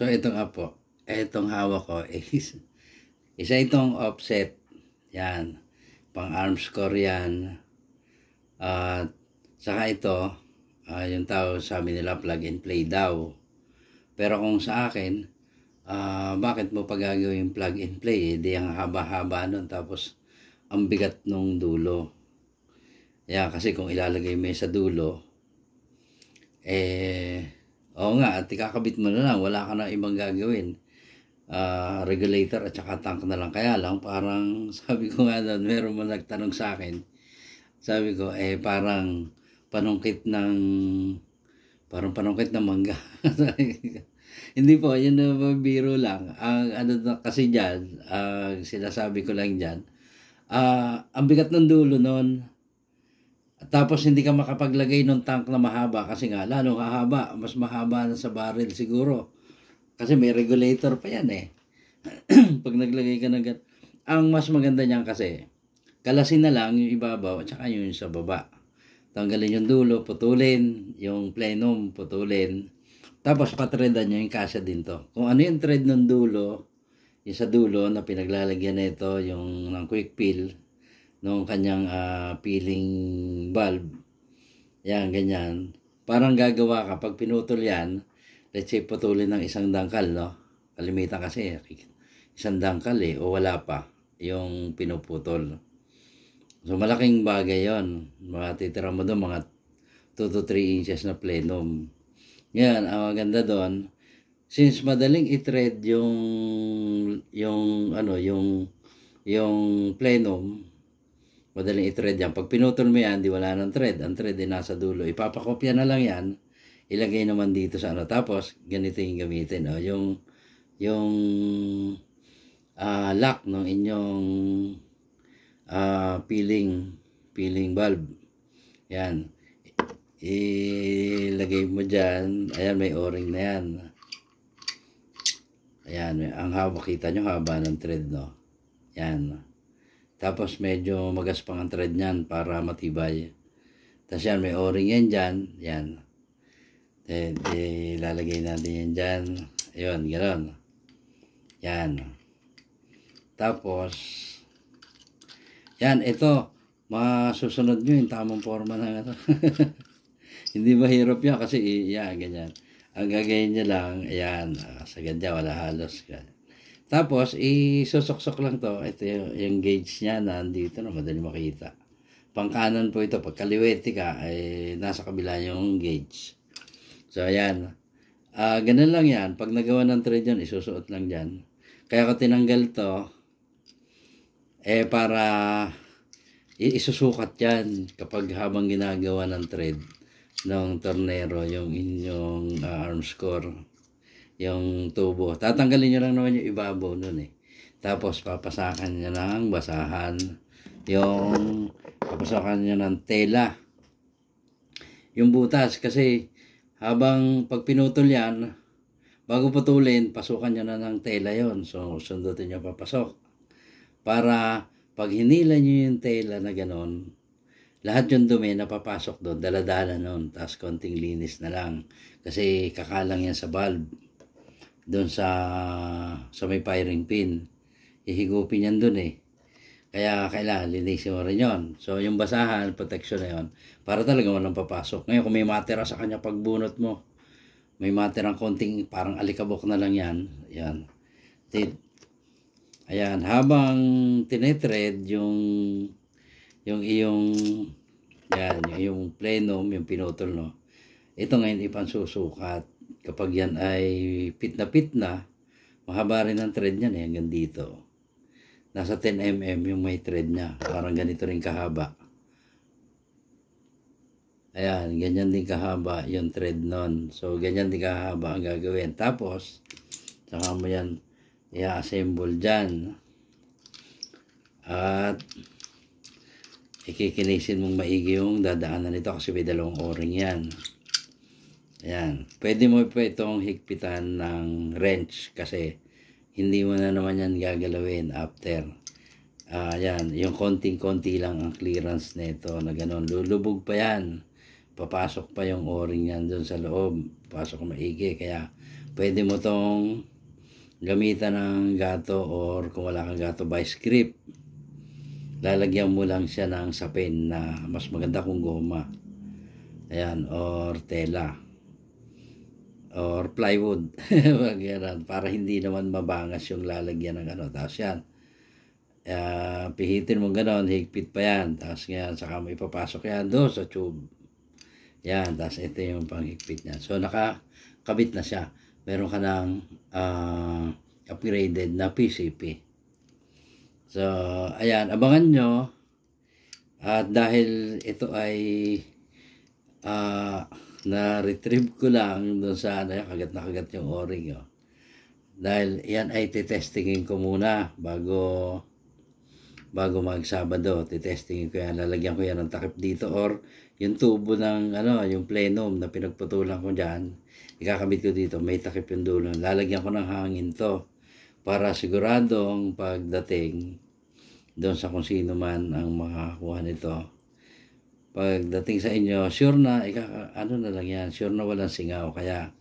So ito nga po, itong hawak ko is isa itong offset. Yan, pang arms core yan. At saka ito, yung tao sabi nila plug and play daw. Pero kung sa akin, bakit mo pa gagawin plug and play? Di ang haba-haba nun, tapos ang bigat nung dulo. Kasi kung ilalagay mo sa dulo, oo nga, at ikakabit mo na lang, wala ka na ibang gagawin. Regulator at saka tank na lang. Kaya lang, parang sabi ko nga doon, meron mo nagtanong sa akin, sabi ko, parang panungkit ng mangga. Hindi po, yun na biro lang. Ang kasi dyan, sinasabi ko lang dyan, ang bigat ng dulo nun, tapos hindi ka makapaglagay ng tank na mahaba kasi nga, lalo hahaba, mas mahaba na sa barrel siguro. Kasi may regulator pa yan Pag naglagay ka ng ang mas maganda niyan kasi, kalasin na lang yung ibabaw at saka yung sa baba. Tanggalin yung dulo, putulin, yung plenum, putulin. Tapos patreadan nyo yung kasya din to. Kung ano yung thread ng dulo, yung sa dulo na pinaglalagyan nito, yung ng quick peel, nung kanyang peeling bulb. Yan, ganyan. Parang gagawa ka, pag pinutol yan, let's say putulin ng isang dangkal, no? Kalimitan kasi, isang dangkal o wala pa, yung pinuputol. So, malaking bagay yon. Matitira mo doon mga 2 to 3 inches na plenum. Yan, ang maganda doon, since madaling i-thread yung plenum, madaling i-thread yan. Pag pinutol mo yan, di wala ng thread. Ang thread din nasa dulo. Ipapakopya na lang yan. Ilagay naman dito sa Tapos, ganito yung gamitin. Yung lock ng inyong peeling bulb. Yan. Ilagay mo dyan. Ayan, may o-ring na yan. Ayan. Ang haba. Kita nyo haba ng thread, no? Yan. Tapos medyo magaspang ang thread niyan para matibay. Tapos yan, may o-ring yan dyan. Yan. Ilalagay natin yan dyan. Ayun, gano'n. Yan. Tapos, yan, ito. Masusunod nyo yung tamang forma ng Hindi mahirap yan kasi, ganyan. Ang gagawin nyo lang, ayan, sagad niya, wala halos. Tapos, isusuksok lang to. Ito yung gauge niya na nandito na madali makita. Pangkanan po ito. Pag kaliwete ka, nasa kabila yung gauge. So, ayan. Ganun lang yan. Pag nagawa ng thread yun, isusuot lang dyan. Kaya ko tinanggal to, para isusukat yan kapag habang ginagawa ng thread ng tornero, yung inyong arms core. Yung tubo. Tatanggalin nyo lang naman yung ibabaw nun Tapos, papasakan nyo ng basahan. Papasakan nyo ng tela. Yung butas. Kasi, habang pag pinutol yan, bago putulin, pasukan nyo na ng tela yon. So, sundutin nyo papasok. Para, pag hinila nyo yung tela na ganon, lahat yung dumi na papasok doon, daladala nun. Tapos, konting linis na lang. Kasi, kakalang yan sa bulb. Doon sa may firing pin. Ihigupin yan doon Kaya kailangan linisin mo rin yun. So yung basahan, protection na yun. Para talaga walang papasok. Ngayon kung may matira sa kanya pagbunot mo, may matirang konting parang alikabok na lang yan. Yan. Ayan. Habang tinetread yung iyong yung plenum, yung pinutol, no? Ito ngayon ipansusukat. Kapag yan ay pit na, mahaba rin ang thread niyan hanggang dito. Nasa 10 mm yung may thread niya. Parang ganito rin kahaba. Ayan, ganyan din kahaba yung thread nun. So, ganyan din kahaba ang gagawin. Tapos, saka mo yan i-assemble dyan. At, ikikinisin mong maigi yung dadaanan nito kasi may dalawang o-ring yan. Ayan. Pwede mo pa itong higpitan ng wrench kasi hindi mo na naman yan gagalawin after. Ayan. Yung konting-konti lang ang clearance nito na gano'n. Lulubog pa yan. Papasok pa yung o-ring yan doon sa loob. Pasok maigi. Kaya Pwede mo tong gamitan ng gato, or kung wala kang gato, vice grip. Lalagyan mo lang siya ng sapin na mas maganda kung goma. Ayan, or tela. Or plywood. Para hindi naman mabangas yung lalagyan ng ano. Tapos yan. Pihitin mo ganon, higpit pa yan. Tapos ngayon, saka mo ipapasok yan doon sa tube. Yan, tapos ito yung panghigpit niya. So, nakakabit na siya. Meron ka ng upgraded na PCP. So, ayan, abangan nyo. At dahil ito ay na-retrieve ko lang doon sa kagat na kagat yung o-ring. Dahil yan ay titestingin ko muna bago mag-Sabado. Titestingin ko yan. Lalagyan ko yan ng takip dito, or yung tubo ng yung plenum na pinagputulan ko dyan, ikakabit ko dito, may takip yung dulo. Lalagyan ko ng hangin to para siguradong pagdating doon sa kung sino man ang makakuha nito, pagdating sa inyo, sure na, na lang yan, sure na walang singaw. Kaya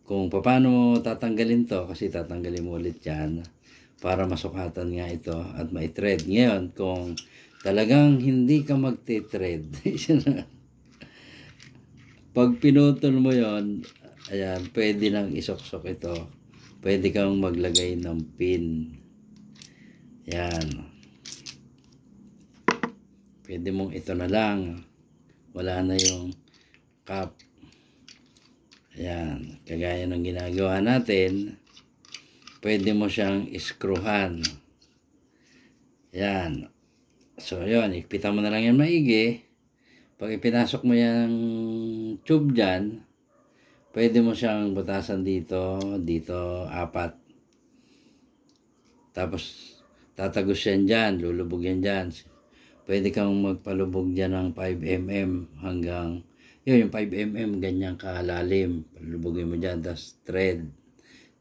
kung paano mo tatanggalin to, kasi tatanggalin mo ulit yan para masukatan nga ito at mai-thread. Ngayon, kung talagang hindi ka magti-thread, pag pinutol mo yon, ayan, pwede nang isok-sok ito. Pwede kang maglagay ng pin. Yan. Pwede mong ito na lang. Wala na yung cap. Ayan. Kagaya ng ginagawa natin, pwede mo siyang iskruhan. Yan. So, yun. Ikpitan mo na lang yan maigi. Pag ipinasok mo yung tube dyan, pwede mo siyang butasan dito, 4. Tapos, tatagos yan dyan, lulubog yan dyan. Pwede kang magpalubog dyan ng 5mm hanggang, yung 5mm, ganyan kalalim. Palubogin mo dyan, tapos thread.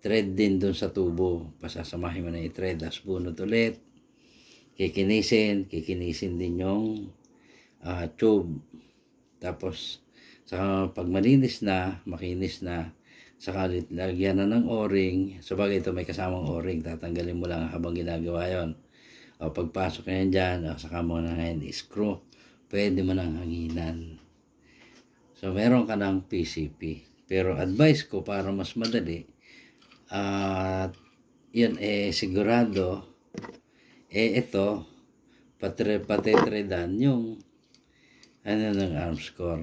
Thread din dun sa tubo. Pasasamahin mo na i-thread, tapos bunot ulit. Kikinisin din yung tube. Tapos, pag malinis na, makinis na, saka lagyan na ng o-ring. Sabagay ito may kasamang o-ring, tatanggalin mo lang habang ginagawa yon. O pagpasok na yan dyan, saka mo na ngayon screw, pwede mo nang hanginan. So meron ka ng PCP. Pero advice ko para mas madali, yan sigurado, ito, patetredan yung ng arm score.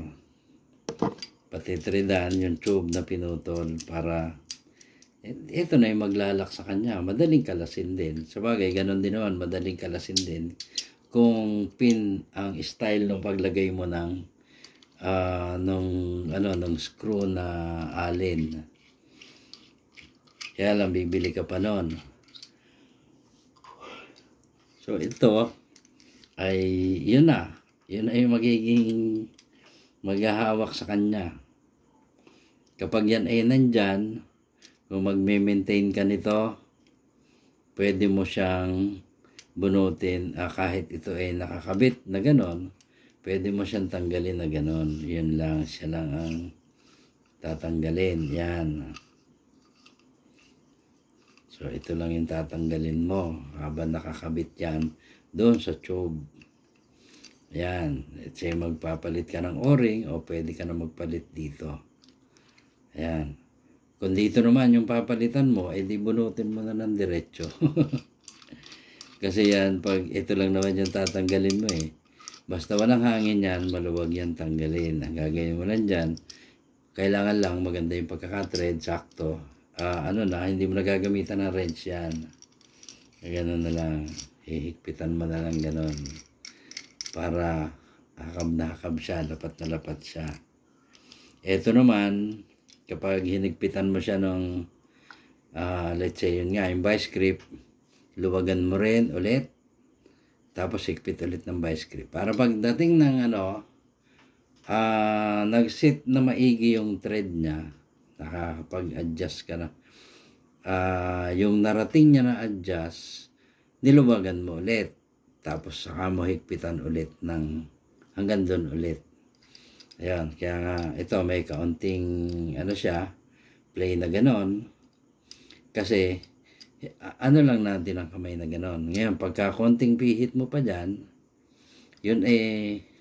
Patitridan yung tube na pinutol para ito na yung maglalak sa kanya. Madaling kalasin din. Sabagay, ganun din naman, madaling kalasin din kung pin ang style ng paglagay mo ng ng screw na alin. Kaya lang bibili ka pa nun. So ito ay yun na yung magiging maghahawak sa kanya. Kapag yan ay nandyan, kung magme-maintain ka nito, pwede mo siyang bunutin. Kahit ito ay nakakabit na ganon, pwede mo siyang tanggalin na ganon. Yun lang, siya lang ang tatanggalin. Yan. So ito lang yung tatanggalin mo habang nakakabit yan doon sa tube. Yan. Let's say magpapalit ka ng o-ring, o pwede ka na magpalit dito. Ayan. Kung dito naman yung papalitan mo, di bunutin mo na ng diretso. Kasi yan, pag ito lang naman yung tatanggalin mo Basta walang hangin yan, maluwag yan tanggalin. Ang gagawin mo lang dyan, kailangan lang maganda yung pagkaka-thread, sakto. Hindi mo nagagamitan ng wrench yan. Ganun na lang. Hihigpitan mo na lang ganun. Para hakab na hakab siya, lapat na lapat siya. Ito naman, kapag hinigpitan mo siya ng let's say yun nga, yung vice grip, luwagan mo rin ulit, tapos higpit ulit ng vice grip. Para pagdating ng nag-sit na maigi yung thread niya, nakakapag-adjust ka na. Yung narating niya na adjust, niluwagan mo ulit. Tapos saka mo higpitan ulit ng hanggang doon ulit. Ayan, kaya nga ito may kaunting siya, play na ganon. Kasi, ano lang natin ang kamay na gano'n. Ngayon, pagka konting pihit mo pa dyan, yun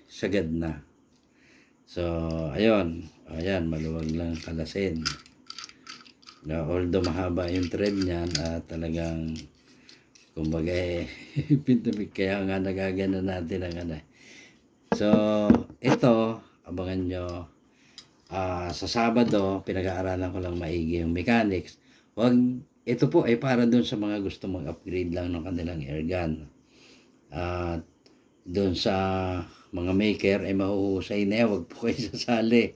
sagad na. So, ayun. Ayan, maluwag lang kalasin. Although mahaba yung thread niyan, talagang, kumbaga pintumig, kaya nga nagagana natin ang ano. So, ito, abangan nyo. Sa Sabado, pinag-aaralan ko lang maigi yung mechanics. Ito po ay para doon sa mga gusto mag-upgrade lang ng kanilang airgun. At doon sa mga maker ay mahuhusay na yan, wag po kayo sasali.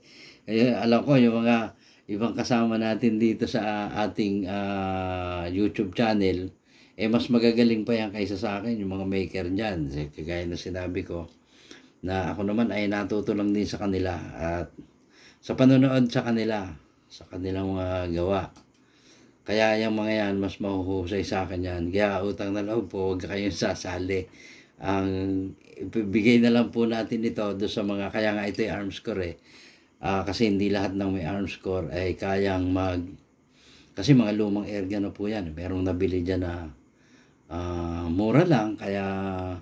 Alam ko yung mga ibang kasama natin dito sa ating YouTube channel, mas magagaling pa yan kaysa sa akin, yung mga maker dyan. Kagaya na sinabi ko, na ako naman ay natuto lang din sa kanila at sa panonood sa kanila, sa kanilang mga gawa. Kaya yung mga yan, mas mahuhusay sa akin yan. Kaya utang na loob po, huwag kayong sasali. Ang ibigay na lang po natin ito doon sa mga, kaya nga ito yung arms core kasi hindi lahat ng may arms core ay kayang kasi mga lumang airgun na po yan. Merong nabili dyan na mura lang, kaya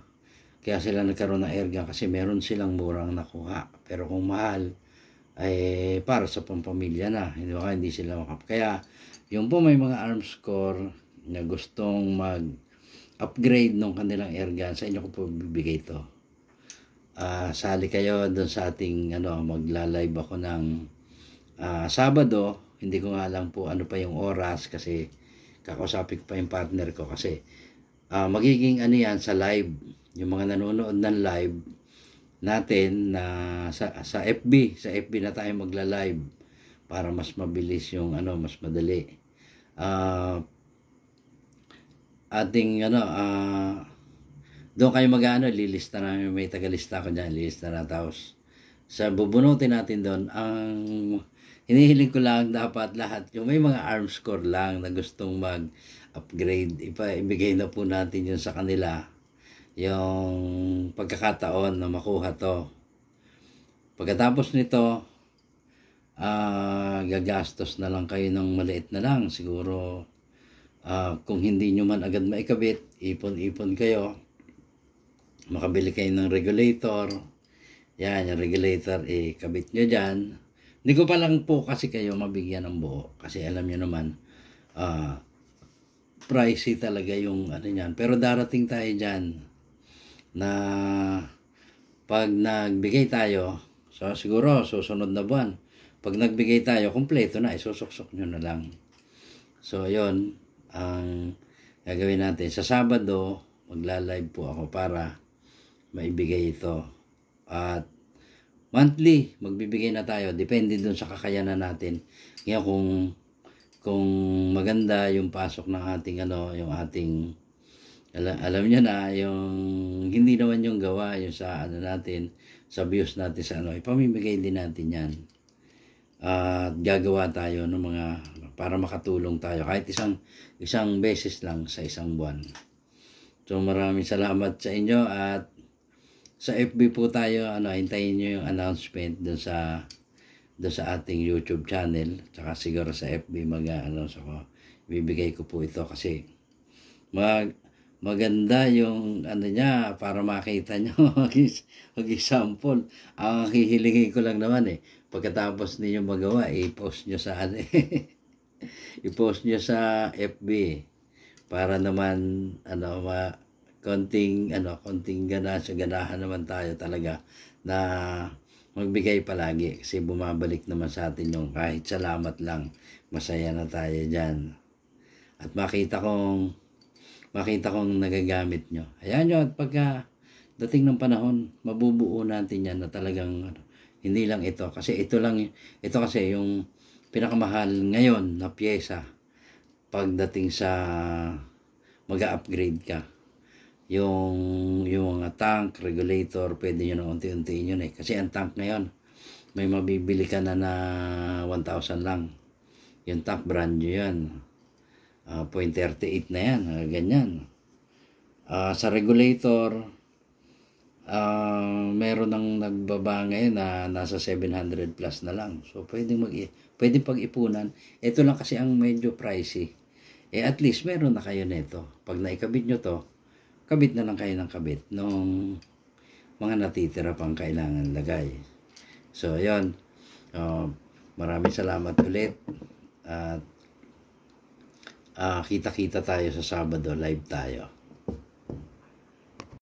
sila nagkaroon ng airgun kasi meron silang murang nakuha. Pero kung mahal, ay para sa pampamilya na, hindi sila kaya yung po may mga arms core na gustong mag-upgrade ng kanilang airgun, sa inyo ko po bibigay ito. Sali kayo doon sa ating magla-live ako ng Sabado. Hindi ko nga lang po ano pa yung oras kasi kakausapin ko pa yung partner ko kasi magiging yan sa live. Yung mga nanonood ng live natin na sa FB na tayo magla-live para mas mabilis yung mas madali. Doon kayo lilista namin, may tagalista ko dyan, lilista na, tapos bubunutin natin doon. Ang hinihiling ko lang dapat lahat, yung may mga arms core lang na gustong mag-upgrade, ibigay na po natin yun sa kanila, yung pagkakataon na makuha to. Pagkatapos nito, gagastos na lang kayo ng maliit na lang. Siguro, kung hindi nyo man agad maikabit, ipon-ipon kayo. Makabili kayo ng regulator. Yan, yung regulator, ikabit nyo dyan. Hindi ko pa lang po kasi kayo mabigyan ng buo. Kasi alam nyo naman, pricey talaga yung yan. Pero darating tayo dyan na pag nagbigay tayo, so siguro susunod na buwan, pag nagbigay tayo, kompleto na, isusuksok nyo na lang. So, yun, ang gagawin natin. Sa Sabado, magla-live po ako para maibigay ito. At monthly, magbibigay na tayo. Depende dun sa kakayanan natin. Ngayon, kung maganda yung pasok ng ating, yung ating, alam niyo na, yung hindi naman yung gawa, yung sa natin, sa views natin sa ipamimigay din natin yan. At gagawa tayo ng mga para makatulong tayo kahit isang beses lang sa isang buwan. So maraming salamat sa inyo at sa FB po tayo, hintayin niyo yung announcement doon sa ating YouTube channel, tsaka siguro sa FB mag-announce ako. Bibigay ko po ito kasi maganda yung niya para makita nyo mag-sample. Ang hihilingin ko lang naman pagkatapos ninyo magawa, i-post nyo sa i-post nyo sa FB para naman konting ganahan naman tayo talaga na magbigay palagi kasi bumabalik naman sa atin yung kahit salamat lang, masaya na tayo dyan at makita kong nagagamit nyo. Ayan nyo, at pagka dating ng panahon, mabubuo natin yan na talagang hindi lang ito. Kasi ito kasi yung pinakamahal ngayon na pyesa pagdating sa mag-upgrade ka. Yung mga tank, regulator, pwede nyo na unti-untiin yun Kasi ang tank ngayon, may mabibili ka na 1,000 lang. Yung tank, brand new yan. 0.38 na yan, ganyan. Sa regulator, meron ng nagbaba ngayon na nasa 700 plus na lang. So, pwedeng pag-ipunan. Ito lang kasi ang medyo pricey. at least meron na kayo nito. Pag naikabit nyo to, kabit na lang kayo ng kabit nung mga natitira pang kailangan lagay. So, yun. Maraming salamat ulit. At kita-kita tayo sa Sabado. Live tayo.